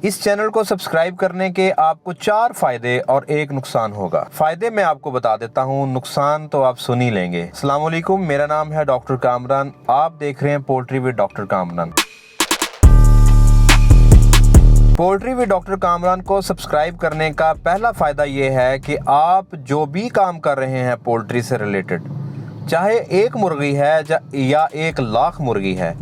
इस चैनल को सब्सक्राइब करने के आपको 4 फायदे और 1 नुकसान होगा। फायदे मैं आपको बता देता हूँ, नुकसान तो आप सुन ही लेंगे। अस्सलाम वालेकुम, मेरा नाम है डॉक्टर कामरान। आप देख रहे हैं poultry with doctor Kamran. Poultry with doctor Kamran को सब्सक्राइब करने का पहला फ़ायदा ये है कि आप जो भी काम कर रहे हैं पोल्ट्री से रिलेटेड, चाहे 1 मुर्गी है या 1 लाख मुर्गी है,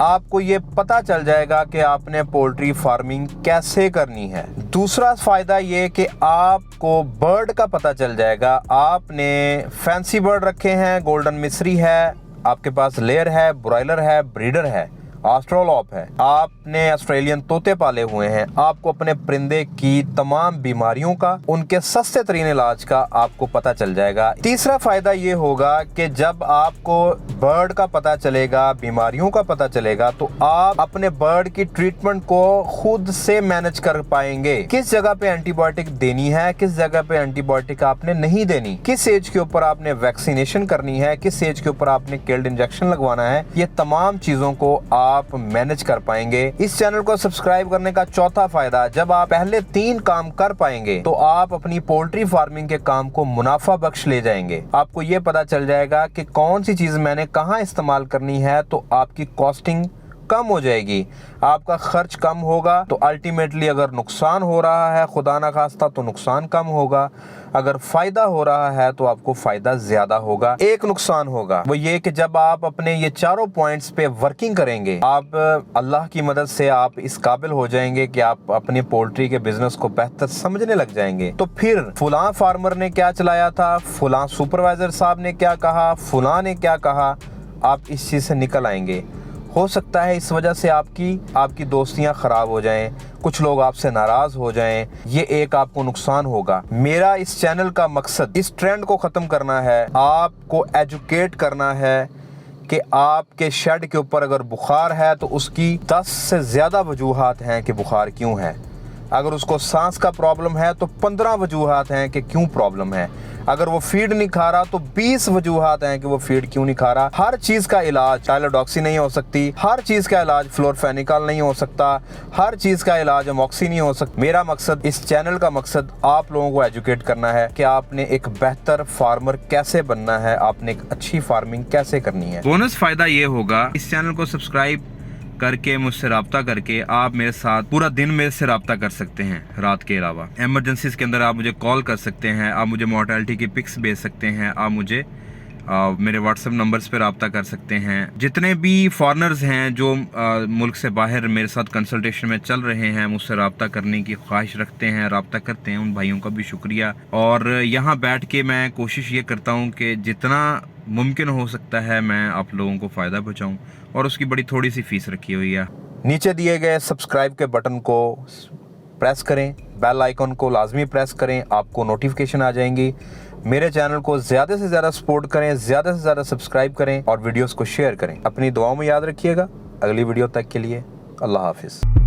आपको ये पता चल जाएगा कि आपने पोल्ट्री फार्मिंग कैसे करनी है। दूसरा फ़ायदा ये कि आपको बर्ड का पता चल जाएगा। आपने फैंसी बर्ड रखे हैं, गोल्डन मिस्री है, आपके पास लेयर है, ब्रॉयलर है, ब्रीडर है, ऑस्ट्रोलॉप है, आपने ऑस्ट्रेलियन तोते पाले हुए हैं, आपको अपने परिंदे की तमाम बीमारियों का, उनके सस्ते तरीन इलाज का आपको पता चल जाएगा। तीसरा फायदा ये होगा कि जब आपको बर्ड का पता चलेगा, बीमारियों का पता चलेगा, तो आप अपने बर्ड की ट्रीटमेंट को खुद से मैनेज कर पाएंगे। किस जगह पे एंटीबायोटिक देनी है, किस जगह पे एंटीबायोटिक आपने नहीं देनी, किस एज के ऊपर आपने वैक्सीनेशन करनी है, किस एज के ऊपर आपने किल्ड इंजेक्शन लगवाना है, ये तमाम चीजों को आप मैनेज कर पाएंगे। इस चैनल को सब्सक्राइब करने का चौथा फायदा, जब आप पहले 3 काम कर पाएंगे तो आप अपनी पोल्ट्री फार्मिंग के काम को मुनाफा बख्श ले जाएंगे। आपको ये पता चल जाएगा कि कौन सी चीज मैंने कहाँ इस्तेमाल करनी है, तो आपकी कॉस्टिंग कम हो जाएगी, आपका खर्च कम होगा। तो अल्टीमेटली अगर नुकसान हो रहा है, खुदा ना खास्ता, तो नुकसान कम होगा। अगर फायदा हो रहा है तो आपको फायदा ज्यादा होगा। 1 नुकसान होगा, वो ये कि जब आप अपने ये चारों पॉइंट्स पे वर्किंग करेंगे, आप अल्लाह की मदद से आप इस काबिल हो जाएंगे कि आप अपने पोल्ट्री के बिजनेस को बेहतर समझने लग जाएंगे। तो फिर फुलां फार्मर ने क्या चलाया था, फुलां सुपरवाइजर साहब ने क्या कहा, फुलां ने क्या कहा, आप इस चीज से निकल आएंगे। हो सकता है इस वजह से आपकी दोस्तियां खराब हो जाएं, कुछ लोग आपसे नाराज हो जाएं, ये एक आपको नुकसान होगा। मेरा इस चैनल का मकसद इस ट्रेंड को ख़त्म करना है, आपको एजुकेट करना है कि आपके शेड के ऊपर अगर बुखार है तो उसकी 10 से ज़्यादा वजूहात हैं कि बुखार क्यों है। अगर उसको सांस का प्रॉब्लम है तो 15 वजूहात हैं कि क्यों प्रॉब्लम है। अगर वो फीड नहीं खा रहा तो 20 वजूहात हैं कि वो फीड क्यों नहीं खा रहा। हर चीज़ का इलाज टाइलोडॉक्सी नहीं हो सकती, हर चीज़ का इलाज फ्लोरफेनिकल नहीं हो सकता, हर चीज़ का इलाज अमॉक्सी नहीं हो सकता। मेरा मकसद, इस चैनल का मकसद आप लोगों को एजुकेट करना है कि आपने एक बेहतर फार्मर कैसे बनना है, आपने एक अच्छी फार्मिंग कैसे करनी है। बोनस फायदा ये होगा, इस चैनल को सब्सक्राइब करके मुझसे रब्ता करके आप मेरे साथ पूरा दिन मेरे से रब्ता कर सकते हैं। रात के अलावा इमरजेंसीज के अंदर आप मुझे कॉल कर सकते हैं, आप मुझे मोर्टेलिटी की पिक्स भेज सकते हैं, आप मुझे मेरे व्हाट्सएप नंबर्स पर रब्ता कर सकते हैं। जितने भी फॉरेनर्स हैं जो मुल्क से बाहर मेरे साथ कंसल्टेशन में चल रहे हैं, मुझसे रब्ता करने की ख्वाहिश रखते हैं, रब्ता करते हैं, उन भाइयों का भी शुक्रिया। और यहाँ बैठ के मैं कोशिश ये करता हूँ कि जितना मुमकिन हो सकता है मैं आप लोगों को फ़ायदा पहुँचाऊँ, और उसकी बड़ी थोड़ी सी फीस रखी हुई है। नीचे दिए गए सब्सक्राइब के बटन को प्रेस करें, बेल आइकन को लाजमी प्रेस करें, आपको नोटिफिकेशन आ जाएंगी। मेरे चैनल को ज़्यादा से ज़्यादा सपोर्ट करें, ज़्यादा से ज़्यादा सब्सक्राइब करें और वीडियोस को शेयर करें। अपनी दुआओं में याद रखिएगा। अगली वीडियो तक के लिए अल्लाह हाफिज़।